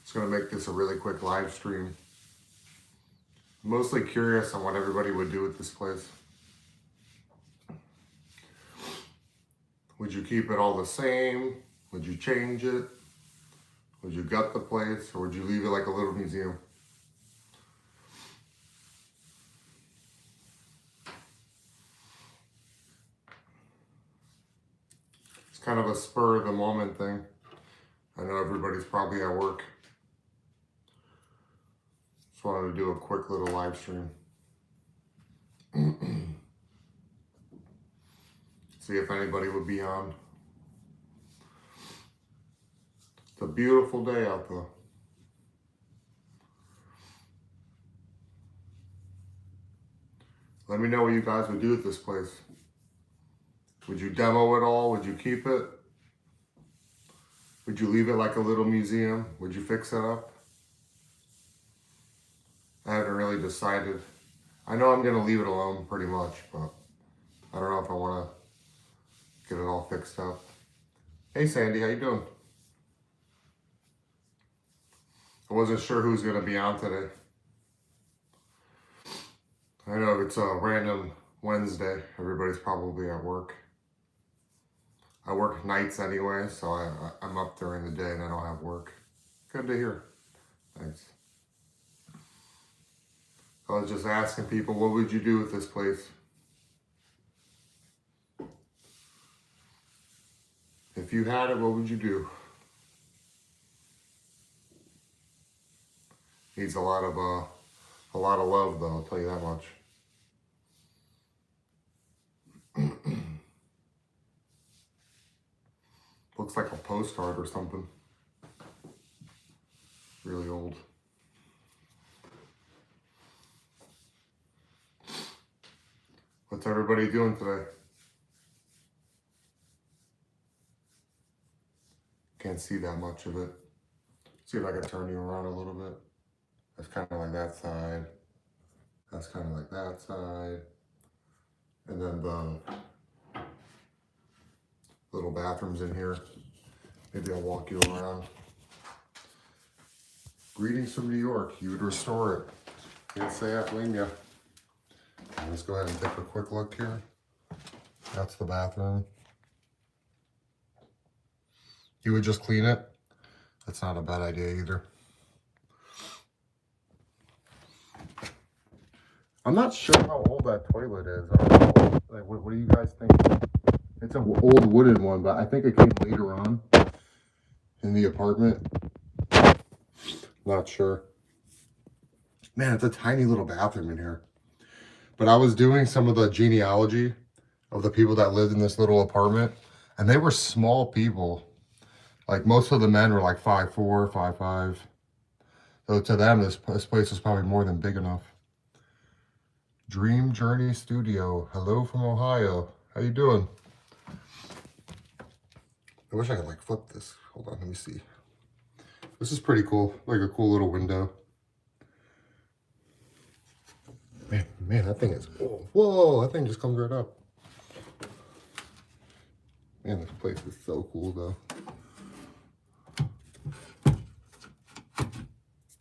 Just gonna make this a really quick live stream. I'm mostly curious on what everybody would do with this place. Would you keep it all the same? Would you change it? Would you gut the place, or would you leave it like a little museum? It's kind of a spur of the moment thing. I know everybody's probably at work. Just wanted to do a quick little live stream. See if anybody would be on. It's a beautiful day out there. Let me know what you guys would do with this place. Would you demo it all? Would you keep it? Would you leave it like a little museum? Would you fix it up? I haven't really decided. I know I'm gonna leave it alone pretty much, but I don't know if I wanna get it all fixed up. Hey Sandy, how you doing? I wasn't sure who's gonna be on today. I know it's a random Wednesday. Everybody's probably at work. I work nights anyway, so I'm up during the day and I don't have work. Good to hear. Thanks. I was just asking people, what would you do with this place? If you had it, what would you do? Needs a lot of love though, I'll tell you that much. Looks like a postcard or something. Really old. What's everybody doing today? Can't see that much of it. See if I can turn you around a little bit. That's kind of like that side. That's kind of like that side. And then the little bathrooms in here. Maybe I'll walk you around. Greetings from New York. You would restore it. Can't say I blame you. Let's go ahead and take a quick look here. That's the bathroom. You would just clean it? That's not a bad idea either. I'm not sure how old that toilet is. I don't know. Like, what do you guys think? It's an old wooden one, but I think it came later on in the apartment. Not sure. Man, it's a tiny little bathroom in here. But I was doing some of the genealogy of the people that lived in this little apartment, and they were small people. Like most of the men were like 5'4", 5'5". So to them, this place is probably more than big enough. Dream Journey Studio. Hello from Ohio. How you doing? I wish I could like flip this. Hold on, let me see. This is pretty cool. Like a cool little window. Man, that thing is, whoa, that thing just comes right up. Man, this place is so cool though.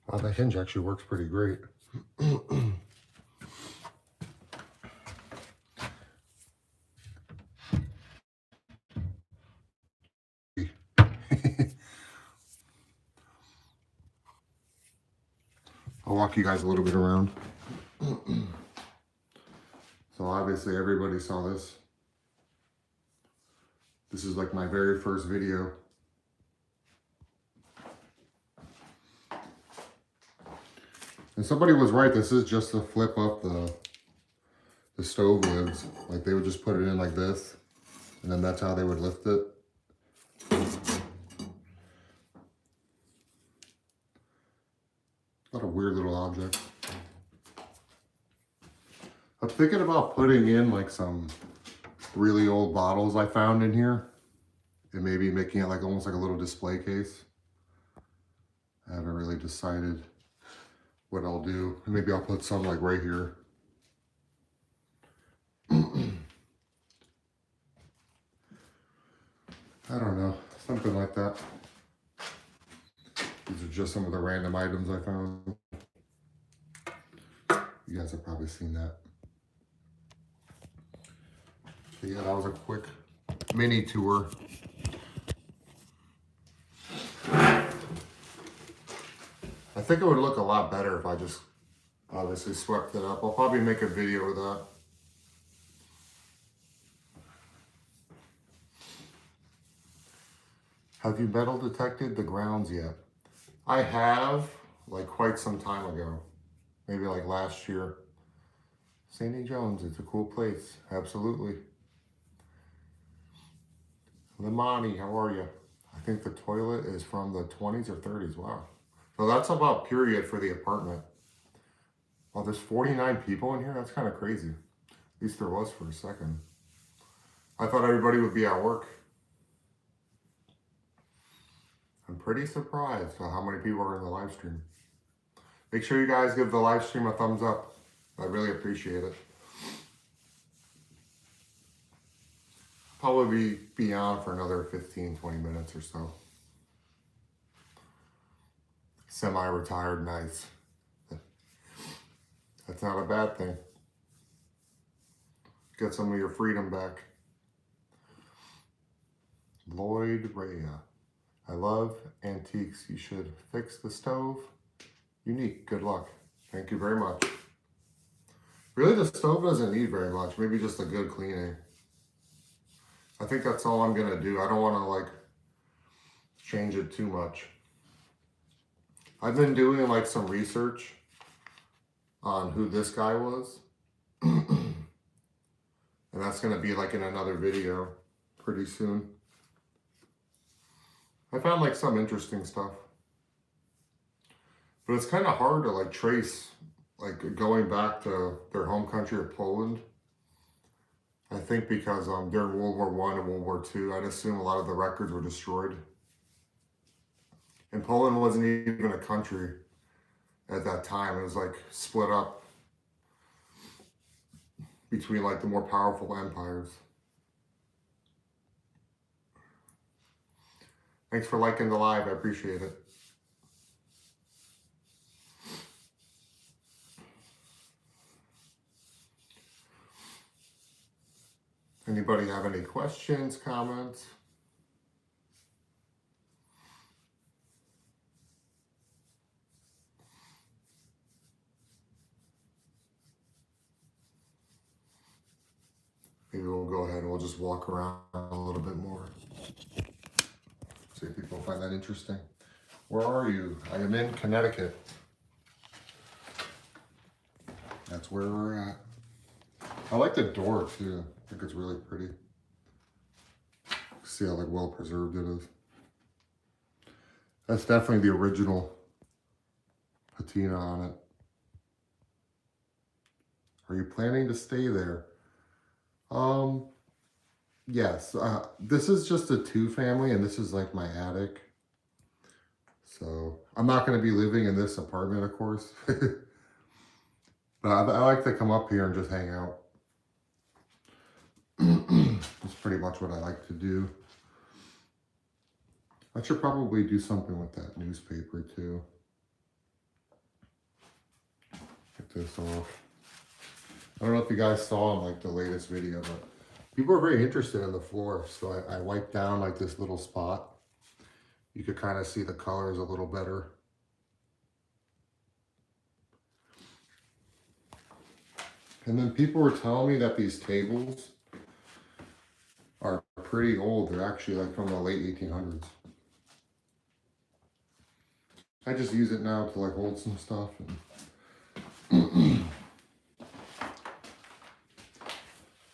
Wow, that hinge actually works pretty great. I'll walk you guys a little bit around. So obviously everybody saw this. This is like my very first video. And somebody was right, this is just to flip up the stove lids. Like they would just put it in like this, and then that's how they would lift it. What a weird little object. I'm thinking about putting in like some really old bottles I found in here and maybe making it like almost like a little display case. I haven't really decided what I'll do. Maybe I'll put some like right here. I don't know, something like that. These are just some of the random items I found. You guys have probably seen that. But yeah, that was a quick mini tour. I think it would look a lot better if I just obviously swept it up. I'll probably make a video of that. Have you metal detected the grounds yet? I have, like quite some time ago. Maybe like last year. Sandy Jones, it's a cool place. Absolutely. Limani, how are you? I think the toilet is from the 20s or 30s. Wow. So that's about period for the apartment. Well, there's 49 people in here? That's kind of crazy. At least there was for a second. I thought everybody would be at work. I'm pretty surprised at how many people are in the live stream. Make sure you guys give the live stream a thumbs up. I really appreciate it. Probably be on for another 15, 20 minutes or so. Semi-retired, nice. That's not a bad thing. Get some of your freedom back. Lloyd Rea. I love antiques. You should fix the stove. Unique. Good luck. Thank you very much. Really, the stove doesn't need very much. Maybe just a good cleaning. I think that's all I'm going to do. I don't want to like change it too much. I've been doing like some research on who this guy was. And that's going to be like in another video pretty soon. I found like some interesting stuff. But it's kind of hard to like trace like going back to their home country of Poland. I think because during World War I and World War II, I'd assume a lot of the records were destroyed. And Poland wasn't even a country at that time. It was like split up between like the more powerful empires. Thanks for liking the live. I appreciate it. Anybody have any questions, comments? Maybe we'll go ahead and we'll just walk around a little bit more. See if people find that interesting. Where are you? I am in Connecticut. That's where we're at. I like the door too. I think it's really pretty. See how like well preserved it is. That's definitely the original patina on it. Are you planning to stay there? Yes. This is just a 2-family and this is like my attic. So I'm not going to be living in this apartment, of course. But I like to come up here and just hang out. That's pretty much what I like to do. I should probably do something with that newspaper too. Get this off. I don't know if you guys saw in like the latest video, but people are very interested in the floor. So I wiped down like this little spot. You could kind of see the colors a little better. And then people were telling me that these tables are pretty old. They're actually like from the late 1800s. I just use it now to like hold some stuff. And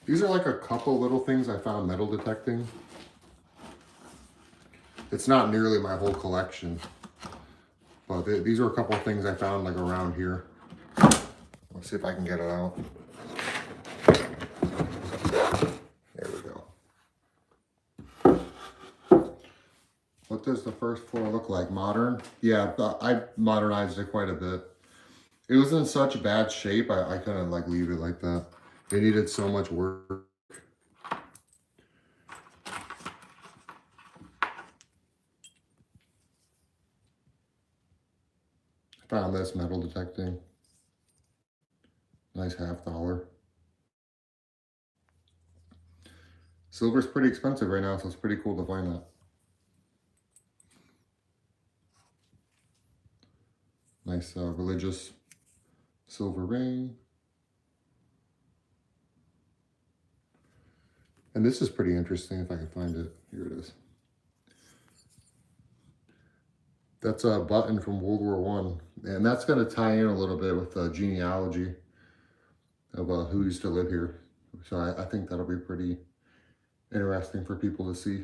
these are like a couple little things I found metal detecting. It's not nearly my whole collection, but these are a couple of things I found like around here. Let's see if I can get it out. There we go. What does the first floor look like? Modern? Yeah, I modernized it quite a bit. It was in such bad shape, I couldn't like leave it like that. It needed so much work. Found this metal detecting. Nice $50. Silver's pretty expensive right now, so it's pretty cool to find that. Nice religious silver ring. And this is pretty interesting if I can find it. Here it is. That's a button from World War I. And that's going to tie in a little bit with the genealogy of who used to live here. So I think that'll be pretty interesting for people to see.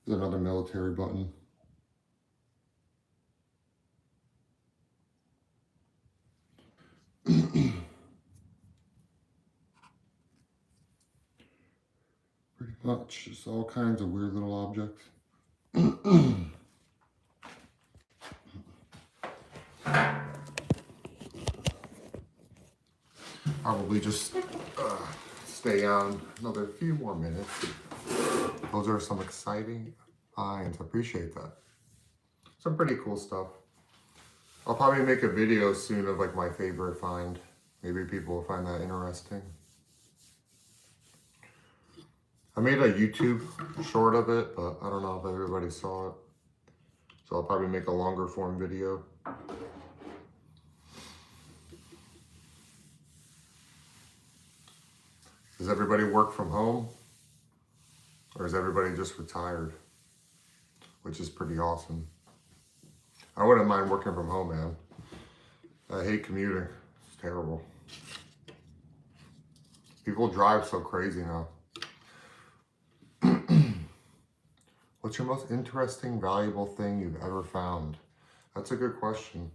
There's another military button. Pretty much just all kinds of weird little objects. Probably just stay on another few more minutes. Those are some exciting finds. I appreciate that. Some pretty cool stuff. I'll probably make a video soon of like my favorite find. Maybe people will find that interesting. I made a YouTube short of it, but I don't know if everybody saw it. So I'll probably make a longer form video. Does everybody work from home? Or is everybody just retired? Which is pretty awesome. I wouldn't mind working from home, man. I hate commuting. It's terrible. People drive so crazy now. What's your most interesting, valuable thing you've ever found? That's a good question.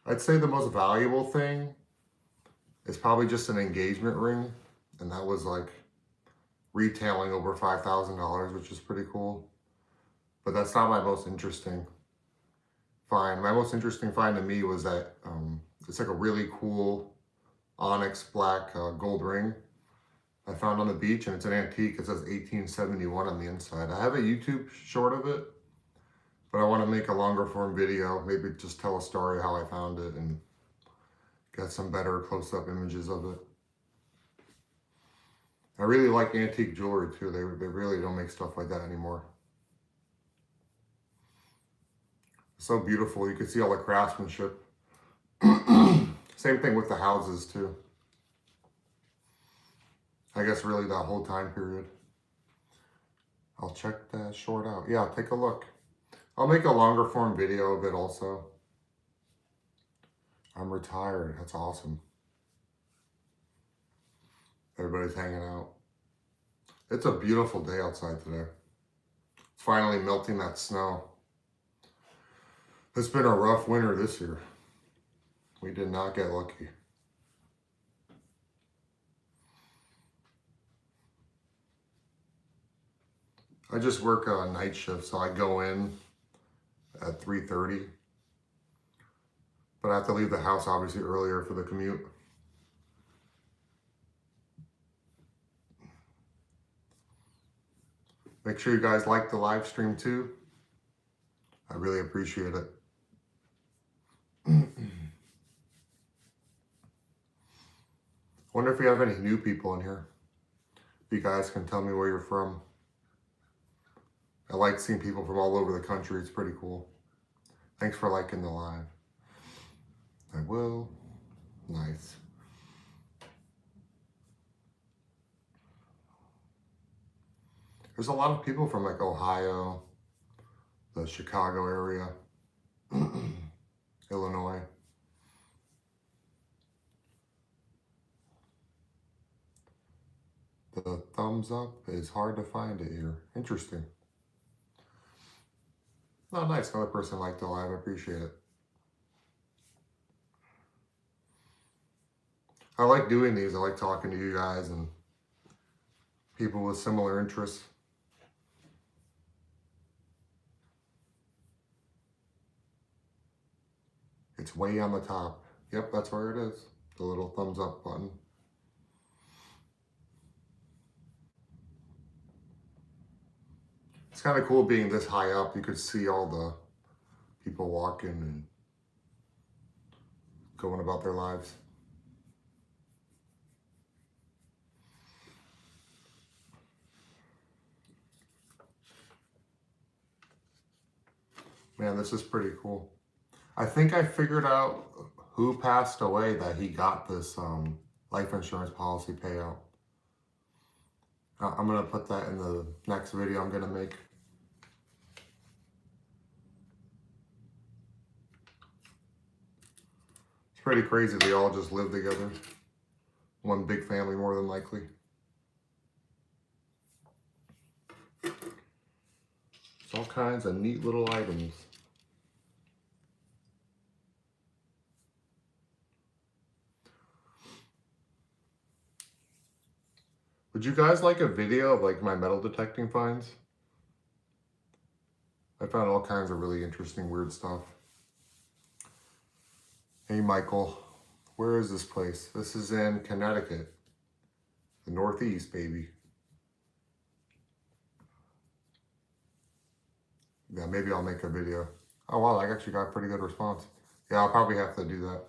I'd say the most valuable thing is probably just an engagement ring. And that was like retailing over $5,000, which is pretty cool. But that's not my most interesting find. My most interesting find to me was that it's like a really cool onyx black gold ring I found on the beach, and it's an antique. It says 1871 on the inside. I have a YouTube short of it, but I want to make a longer form video, maybe just tell a story how I found it and get some better close-up images of it. I really like antique jewelry too. They really don't make stuff like that anymore. So beautiful. You can see all the craftsmanship. Same thing with the houses too. I guess really that whole time period. I'll check that short out. Yeah, take a look. I'll make a longer form video of it also. I'm retired. That's awesome. Everybody's hanging out. It's a beautiful day outside today. It's finally melting that snow. It's been a rough winter this year. We did not get lucky. I just work a night shift, so I go in at 3:30. But I have to leave the house obviously earlier for the commute. Make sure you guys like the live stream too. I really appreciate it. Wonder if we have any new people in here. If you guys can tell me where you're from. I like seeing people from all over the country. It's pretty cool. Thanks for liking the live. I will. Nice. There's a lot of people from like Ohio, the Chicago area, Illinois. The thumbs up is hard to find it here. Interesting. Oh, nice. Another person liked the live. I appreciate it. I like doing these. I like talking to you guys and people with similar interests. It's way on the top. Yep, that's where it is. The little thumbs up button. It's kind of cool being this high up. You could see all the people walking and going about their lives. Man, this is pretty cool. I think I figured out who passed away that he got this life insurance policy payout. I'm going to put that in the next video I'm going to make. It's pretty crazy they all just live together. One big family more than likely. It's all kinds of neat little items. Would you guys like a video of like my metal detecting finds? I found all kinds of really interesting weird stuff. Hey Michael, where is this place? This is in Connecticut. The Northeast, baby. Yeah, maybe I'll make a video. Oh wow, I actually got a pretty good response. Yeah, I'll probably have to do that.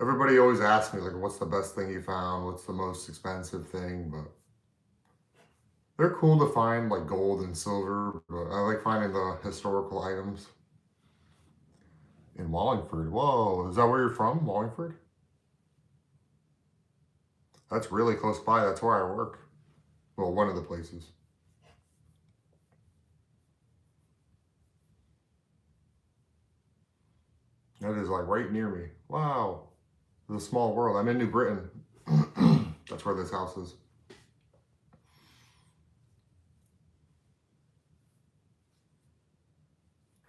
Everybody always asks me, like, what's the best thing you found? What's the most expensive thing? But they're cool to find, like gold and silver. But I like finding the historical items. In Wallingford. Whoa, is that where you're from? Wallingford? That's really close by. That's where I work. Well, one of the places. That is like right near me. Wow. It's a small world. I'm in New Britain. That's where this house is.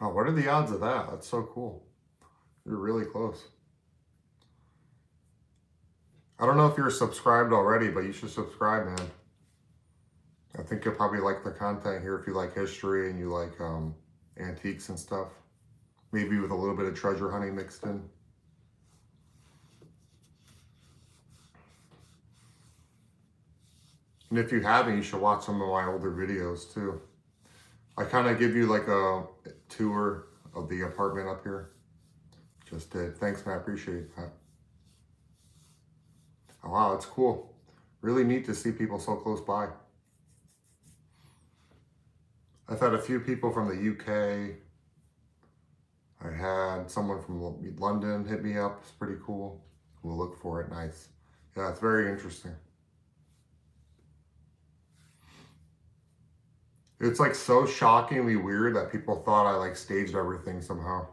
Oh, what are the odds of that? That's so cool. You're really close. I don't know if you're subscribed already, but you should subscribe, man. I think you'll probably like the content here if you like history and you like antiques and stuff. Maybe with a little bit of treasure hunting mixed in. And if you haven't, you should watch some of my older videos too. I kind of give you like a tour of the apartment up here. Just did. Thanks, man. I appreciate that. Oh, wow, it's cool. Really neat to see people so close by. I've had a few people from the UK. I had someone from London hit me up. It's pretty cool. We'll look for it. Nice. Yeah, it's very interesting. It's like so shockingly weird that people thought I like staged everything somehow.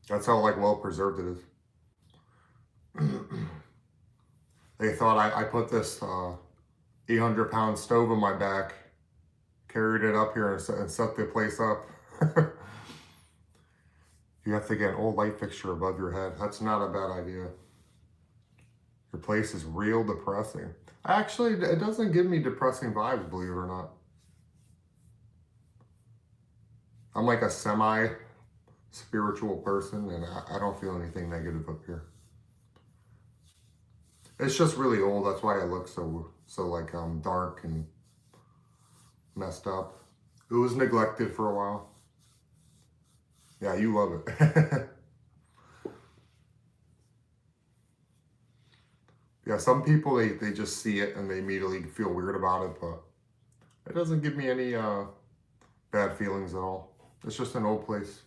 That's how like well preserved it is. They thought I put this 800-pound stove on my back, carried it up here and set the place up. You have to get an old light fixture above your head. That's not a bad idea. Your place is real depressing. Actually, it doesn't give me depressing vibes, believe it or not. I'm like a semi-spiritual person, and I don't feel anything negative up here. It's just really old. That's why it looks so like dark and messed up. It was neglected for a while. Yeah, you love it. Yeah, some people, they just see it and they immediately feel weird about it, but it doesn't give me any bad feelings at all. It's just an old place.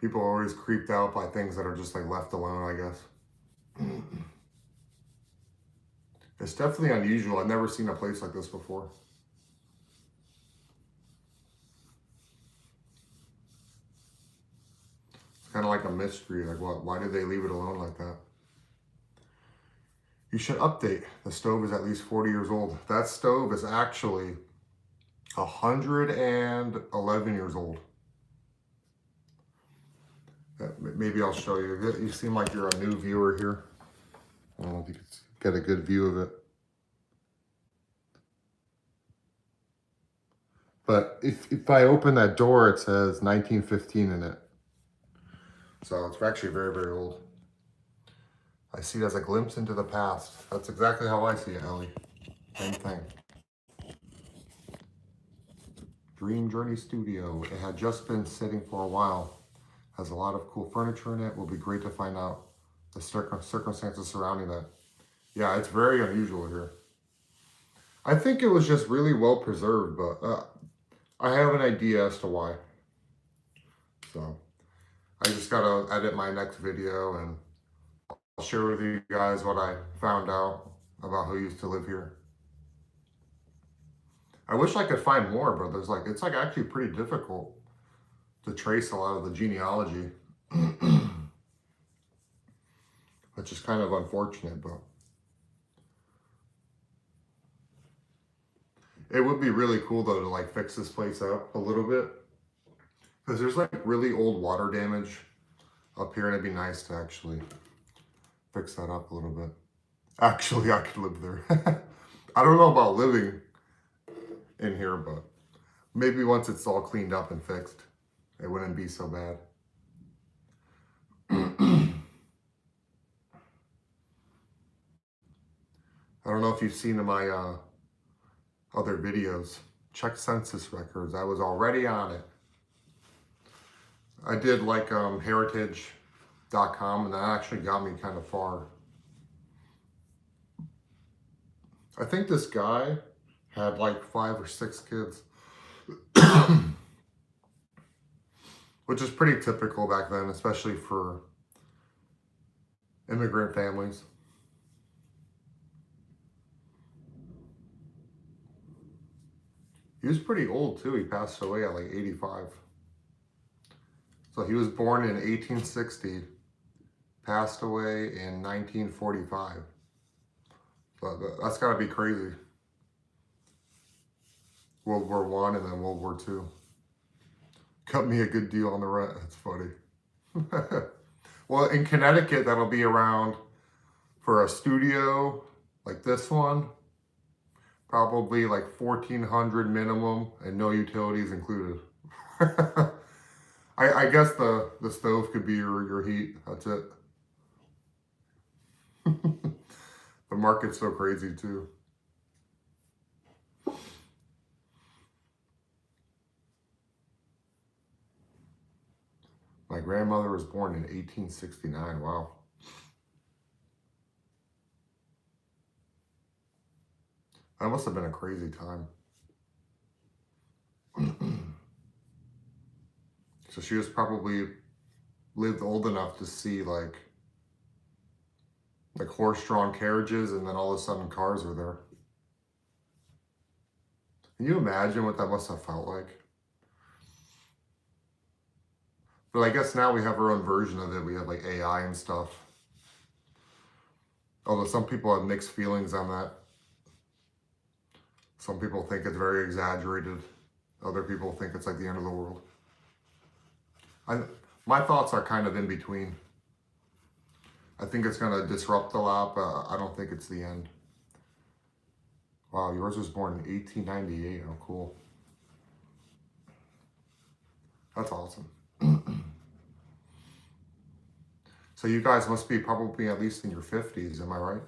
People are always creeped out by things that are just like left alone, I guess. It's definitely unusual. I've never seen a place like this before. It's kind of like a mystery. Like, why did they leave it alone like that? You should update. The stove is at least 40 years old. That stove is actually 111 years old. Maybe I'll show you. You seem like you're a new viewer here. I don't know if you can get a good view of it. But if I open that door, it says 1915 in it. So it's actually very, very old. I see it as a glimpse into the past. That's exactly how I see it, Ellie. Same thing. Dream Journey Studio. It had just been sitting for a while. Has a lot of cool furniture in it. Will be great to find out the circumstances surrounding that. Yeah, it's very unusual here. I think it was just really well preserved, but I have an idea as to why. So I just gotta edit my next video and I'll share with you guys what I found out about who used to live here. I wish I could find more, but it's actually pretty difficult to trace a lot of the genealogy, which is kind of unfortunate, but it would be really cool though to like fix this place up a little bit, because there's like really old water damage up here, and it'd be nice to actually fix that up a little bit. Actually, I could live there. I don't know about living in here, but maybe once it's all cleaned up and fixed, it wouldn't be so bad. I don't know if you've seen my other videos. Check census records. I was already on it. I did like heritage.com, and that actually got me kind of far. I think this guy had like 5 or 6 kids, which is pretty typical back then, especially for immigrant families. He was pretty old too. He passed away at like 85. So he was born in 1860, passed away in 1945. So that's gotta be crazy. World War I and then World War II. Cut me a good deal on the rent. That's funny. Well, in Connecticut, that'll be around for a studio like this one, probably like $1,400 minimum and no utilities included. I guess the stove could be your heat. That's it. The market's so crazy too. My grandmother was born in 1869. Wow. That must have been a crazy time. So she was probably lived old enough to see like horse-drawn carriages, and then all of a sudden cars were there. Can you imagine what that must have felt like? But I guess now we have our own version of it. We have like AI and stuff. Although some people have mixed feelings on that. Some people think it's very exaggerated. Other people think it's like the end of the world. My thoughts are kind of in between. I think it's going to disrupt a lot, but I don't think it's the end. Wow, yours was born in 1898. Oh, cool. That's awesome. So you guys must be probably at least in your 50s, am I right?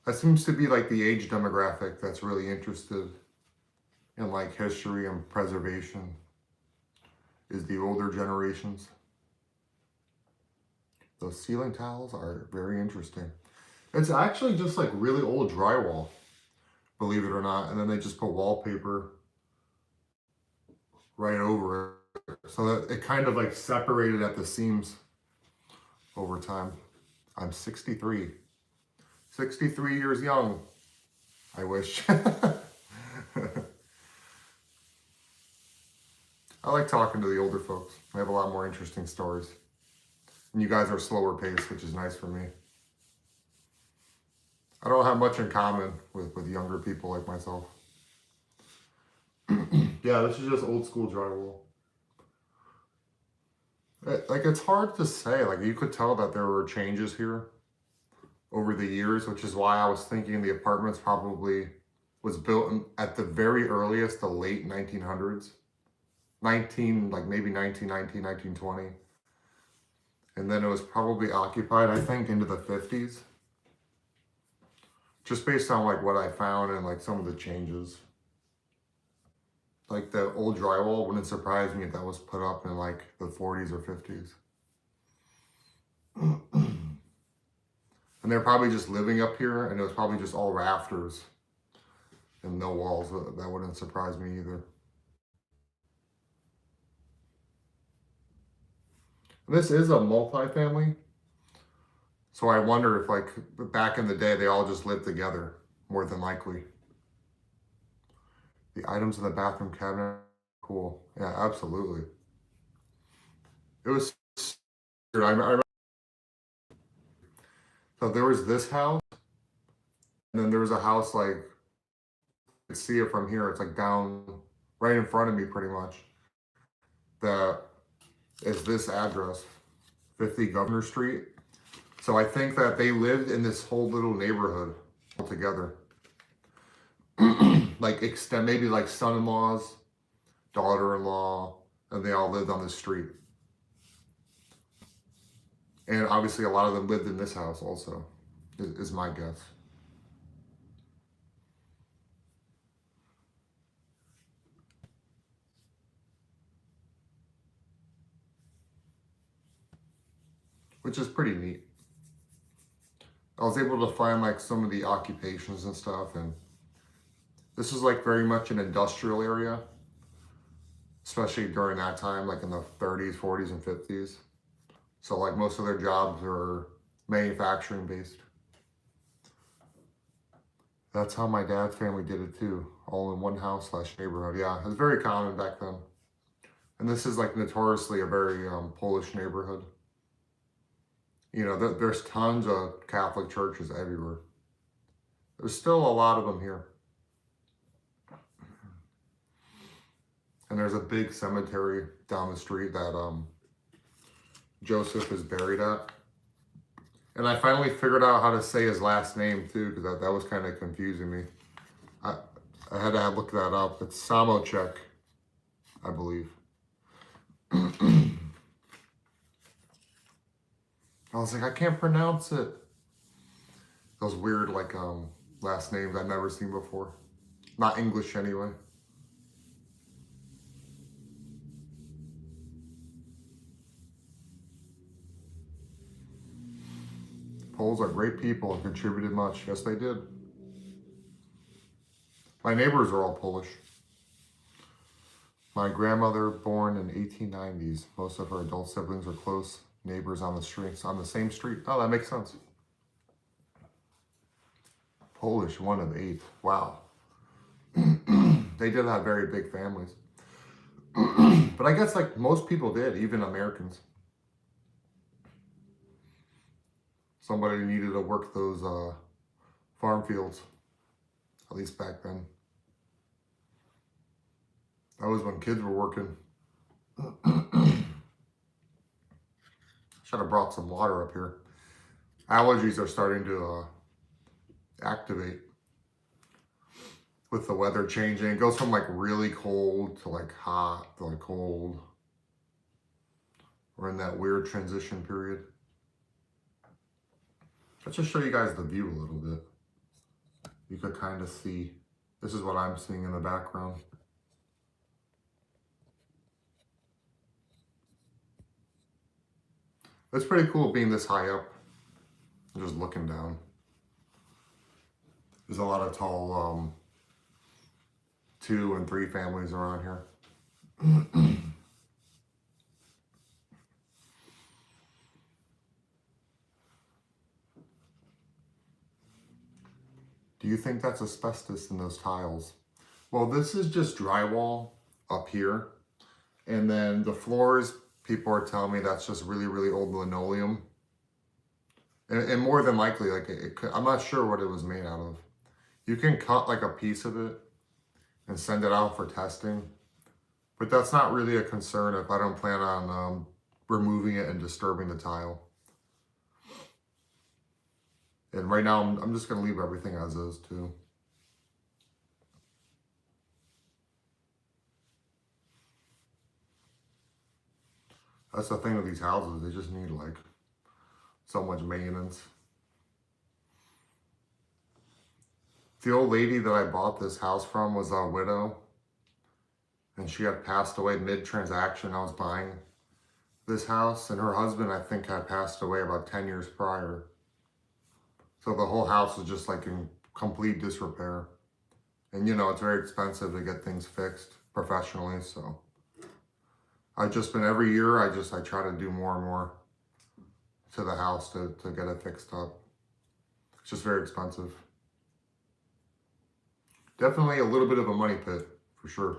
That seems to be like the age demographic that's really interested in like history and preservation, is the older generations. Those ceiling tiles are very interesting. It's actually just like really old drywall, believe it or not, and then they just put wallpaper right over it, so that it kind of like separated at the seams over time. I'm 63. 63 years young, I wish. I like talking to the older folks. They have a lot more interesting stories. And you guys are slower paced, which is nice for me. I don't have much in common with younger people like myself. Yeah, this is just old school drywall. Like, it's hard to say. Like, you could tell that there were changes here over the years, which is why I was thinking the apartments probably was built at the very earliest, the late 1900s, like maybe 1919, 1920. And then it was probably occupied, I think, into the 50s. Just based on like what I found and like some of the changes. Like the old drywall wouldn't surprise me if that was put up in like the 40s or 50s. And they're probably just living up here, and it was probably just all rafters and no walls. That wouldn't surprise me either. This is a multi-family, so I wonder if like back in the day they all just lived together, more than likely. The items in the bathroom cabinet, cool. Yeah, absolutely. It was, so there was this house, and then there was a house like, you could see it from here. It's like down right in front of me pretty much. That is this address, 50 Governor Street. So I think that they lived in this whole little neighborhood all together. Like maybe like son-in-laws, daughter-in-law, and they all lived on the street. And obviously a lot of them lived in this house also, is my guess. Which is pretty neat. I was able to find like some of the occupations and stuff, and this is like very much an industrial area, especially during that time, like in the 30s, 40s, and 50s. So like most of their jobs are manufacturing based. That's how my dad's family did it too, all in one house / neighborhood. Yeah, it was very common back then. And this is like notoriously a very Polish neighborhood. You know, there's tons of Catholic churches everywhere. There's still a lot of them here. And there's a big cemetery down the street that Joseph is buried at. And I finally figured out how to say his last name too, because that was kind of confusing me. I had to look that up. It's Samochek, I believe. I was like, I can't pronounce it. Those weird like last names I've never seen before. Not English anyway. Poles are great people and contributed much. Yes, they did. My neighbors are all Polish. My grandmother, born in 1890s. Most of her adult siblings are close neighbors on the streets, on the same street. Oh, that makes sense. Polish, 1 of 8. Wow. They did have very big families. But I guess like most people did, even Americans. Somebody needed to work those farm fields, at least back then. That was when kids were working. Should have brought some water up here. Allergies are starting to activate with the weather changing. It goes from like really cold to like hot to like cold. We're in that weird transition period. Let's just show you guys the view a little bit. You could kind of see, this is what I'm seeing in the background. It's pretty cool being this high up and just looking down. There's a lot of tall 2 and 3 families around here. Do you think that's asbestos in those tiles? Well, this is just drywall up here. And then the floors, people are telling me that's just really, really old linoleum. And more than likely, like I'm not sure what it was made out of. You can cut like a piece of it and send it out for testing. But that's not really a concern if I don't plan on removing it and disturbing the tile. And right now, I'm just going to leave everything as is too. That's the thing with these houses. They just need like so much maintenance. The old lady that I bought this house from was a widow, and she had passed away mid-transaction. I was buying this house, and her husband, I think, had passed away about 10 years prior. So the whole house was just like in complete disrepair. And you know, it's very expensive to get things fixed professionally. So I've just been, every year, I try to do more and more to the house to get it fixed up. It's just very expensive. Definitely a little bit of a money pit, for sure.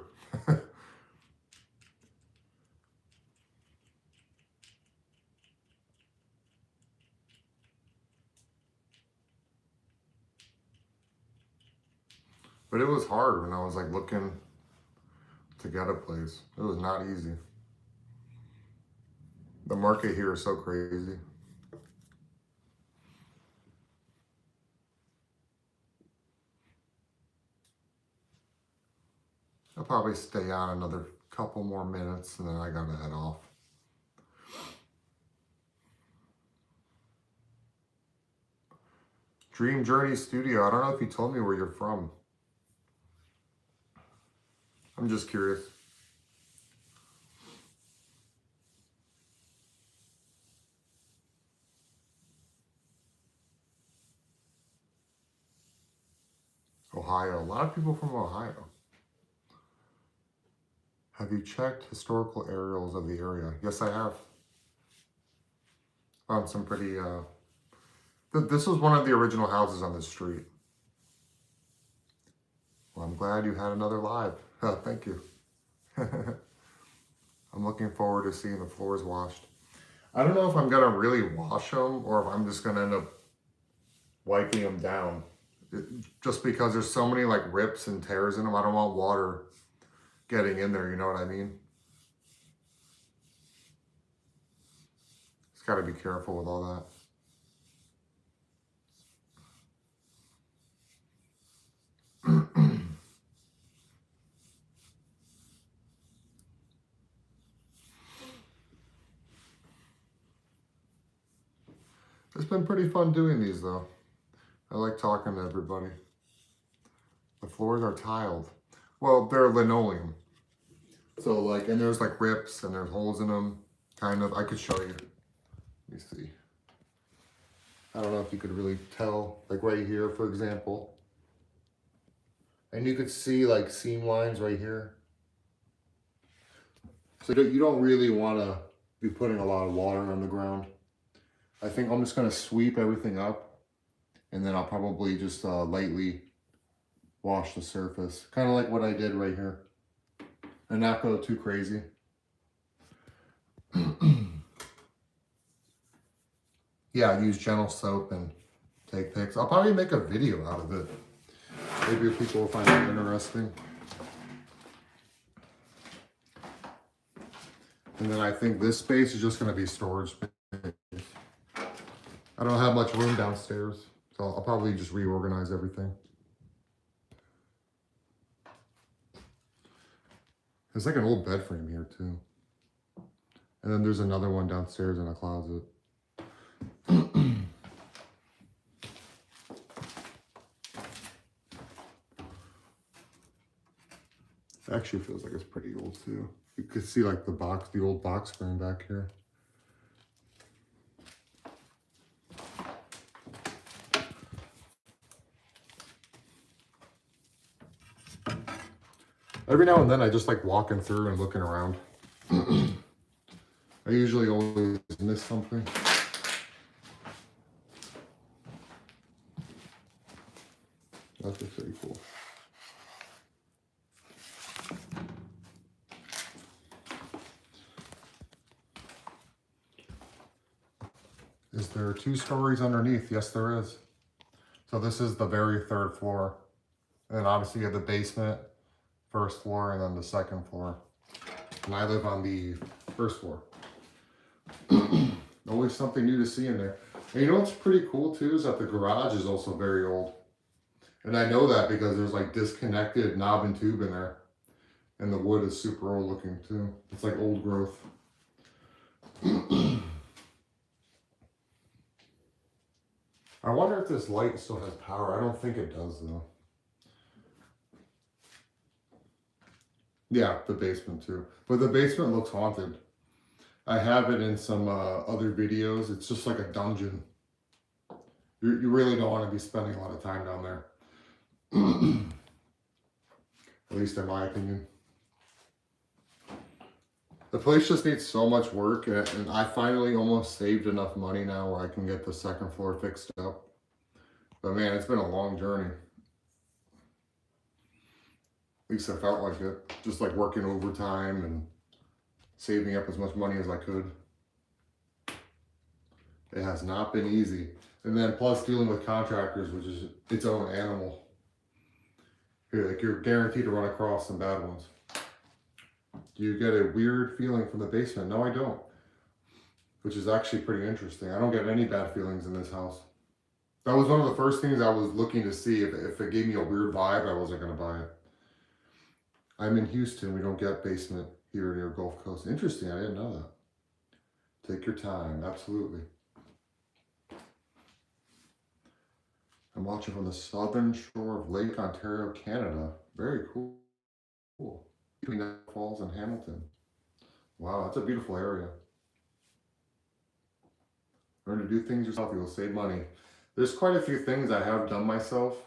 But it was hard when I was like looking to get a place. It was not easy. The market here is so crazy. I'll probably stay on another couple more minutes and then I gotta head off. Dream Journey Studio. I don't know if you told me where you're from. I'm just curious. Ohio. A lot of people from Ohio. Have you checked historical aerials of the area? Yes, I have. Found some pretty, this was one of the original houses on this street. Well, I'm glad you had another live. Thank you. I'm looking forward to seeing the floors washed. I don't know if I'm gonna really wash them or if I'm just gonna end up wiping them down. Just because there's so many like rips and tears in them, I don't want water getting in there, you know what I mean? Just gotta be careful with all that. It's been pretty fun doing these though. I like talking to everybody. The floors are tiled. Well, they're linoleum. So like, and there's like rips and there's holes in them, kind of. I could show you. Let me see. I don't know if you could really tell, like right here, for example. And you could see like seam lines right here. So you don't really want to be putting a lot of water on the ground. I think I'm just going to sweep everything up and then I'll probably just lightly wash the surface. Kind of like what I did right here. And not go too crazy. Yeah, I use gentle soap and take pics. I'll probably make a video out of it. Maybe people will find it interesting. And then I think this space is just going to be storage space. I don't have much room downstairs, so I'll probably just reorganize everything. There's like an old bed frame here too. And then there's another one downstairs in a closet. It actually feels like it's pretty old too. You could see like the old box frame back here. Every now and then I just like walking through and looking around. I usually always miss something. That's pretty cool. Is there 2 stories underneath? Yes, there is. So this is the very 3rd floor. And obviously you have the basement, 1st floor, and then the 2nd floor. And I live on the 1st floor. Always something new to see in there. And you know what's pretty cool too is that the garage is also very old. And I know that because there's like disconnected knob and tube in there. And the wood is super old looking too. It's like old growth. I wonder if this light still has power. I don't think it does though. Yeah, the basement too. But the basement looks haunted. I have it in some other videos. It's just like a dungeon. You really don't want to be spending a lot of time down there. At least in my opinion. The place just needs so much work, and I finally almost saved enough money now where I can get the second floor fixed up. But man, it's been a long journey. At least I felt like it. Just like working overtime and saving up as much money as I could. It has not been easy. And then plus dealing with contractors, which is its own animal. You're guaranteed to run across some bad ones. Do you get a weird feeling from the basement? No, I don't. Which is actually pretty interesting. I don't get any bad feelings in this house. That was one of the first things I was looking to see. If it gave me a weird vibe, I wasn't going to buy it. I'm in Houston. We don't get basement here near Gulf Coast. Interesting. I didn't know that. Take your time. Absolutely. I'm watching from the southern shore of Lake Ontario, Canada. Very cool. Between Niagara Falls and Hamilton. Wow, that's a beautiful area. Learn to do things yourself, you'll save money. There's quite a few things I have done myself,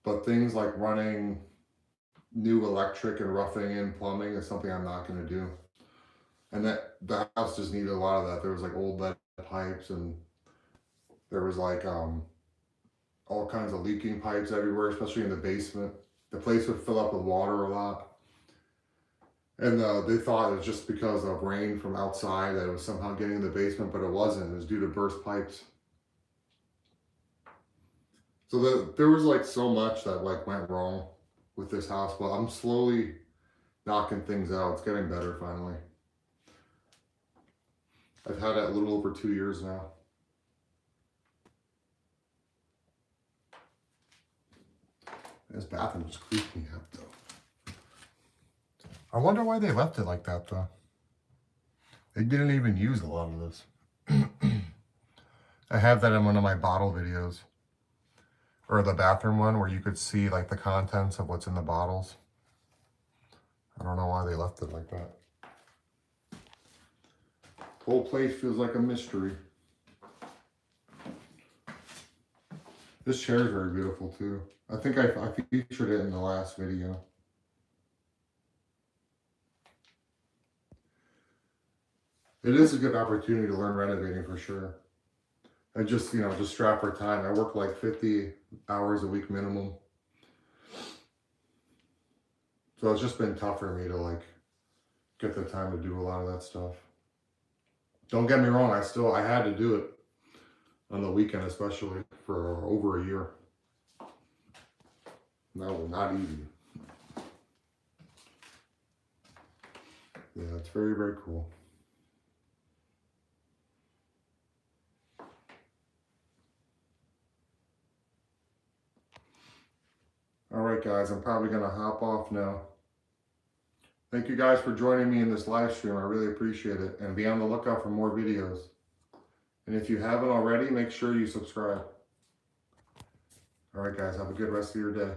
but things like running new electric and roughing in plumbing is something I'm not going to do. And that the house just needed a lot of that. There was like old lead pipes, and there was like all kinds of leaking pipes everywhere, especially in the basement. The place would fill up with water a lot. And they thought it was just because of rain from outside that it was somehow getting in the basement, but it wasn't. It was due to burst pipes. So there was like so much that like went wrong with this house, but I'm slowly knocking things out. It's getting better finally. I've had it a little over 2 years now. This bathroom just creeped me out though. I wonder why they left it like that though. They didn't even use a lot of this. I have that in one of my bottle videos. Or the bathroom one where you could see like the contents of what's in the bottles. I don't know why they left it like that. The whole place feels like a mystery. This chair is very beautiful too. I think I featured it in the last video. It is a good opportunity to learn renovating for sure. And just, just strap for time. I work like 50 hours a week minimum. So it's just been tough for me to like get the time to do a lot of that stuff. Don't get me wrong, I had to do it on the weekend, especially for over a year. That was not easy. Yeah, it's very, very cool. All right, guys, I'm probably going to hop off now. Thank you guys for joining me in this live stream. I really appreciate it. And be on the lookout for more videos. And if you haven't already, make sure you subscribe. All right, guys, have a good rest of your day.